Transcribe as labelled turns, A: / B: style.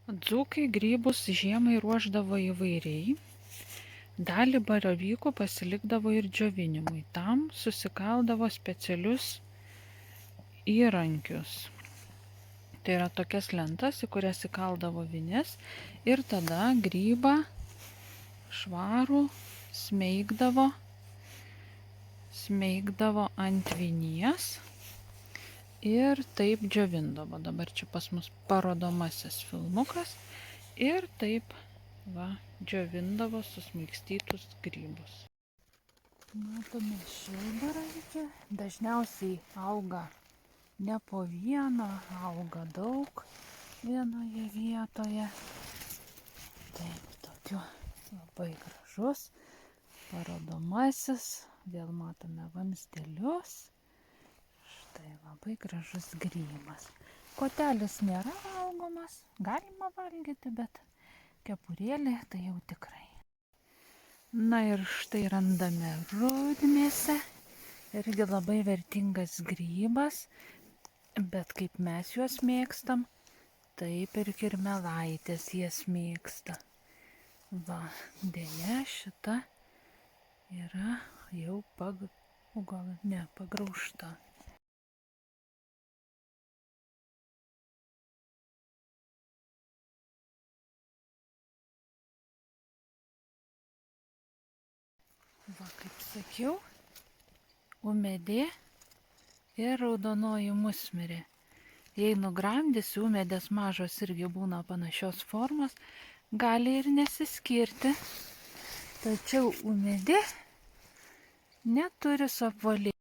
A: Dzūkai grybus žiemai ruošdavo įvairiai. Dalį baravykų pasilikdavo ir džiovinimui. Tam susikaldavo specialius įrankius. Tai yra tokias lentas, į kurias įkaldavo vinis ir tada grybą švarų smeigdavo ant vinies ir taip džiovindavo. Dabar čia pas mus parodomasis filmukas ir taip džiovindavo susmaigstytus grybus. Matome šilbaravykę, dažniausiai auga ne po vieną, auga daug vienoje vietoje. Taip, tokiu labai gražus parodomasis, vėl matome vamzdelius. Štai labai gražus grybas. Kotelis nėra valgomas, galima valgyti, bet kepurėlė tai jau tikrai. Na ir štai randame rudmėsę, irgi labai vertingas grybas, bet kaip mes juos mėgstam, taip ir kirmėlaitės jas mėgsta. Va, dėja šita yra jau pagraužta. Va, kaip sakiau, ūmėdė ir raudonoji musmirė. Jei nugramdysi, ūmėdės mažos irgi būna panašios formos, gali ir nesiskirti. Tačiau ūmėdė neturi suapvalėti.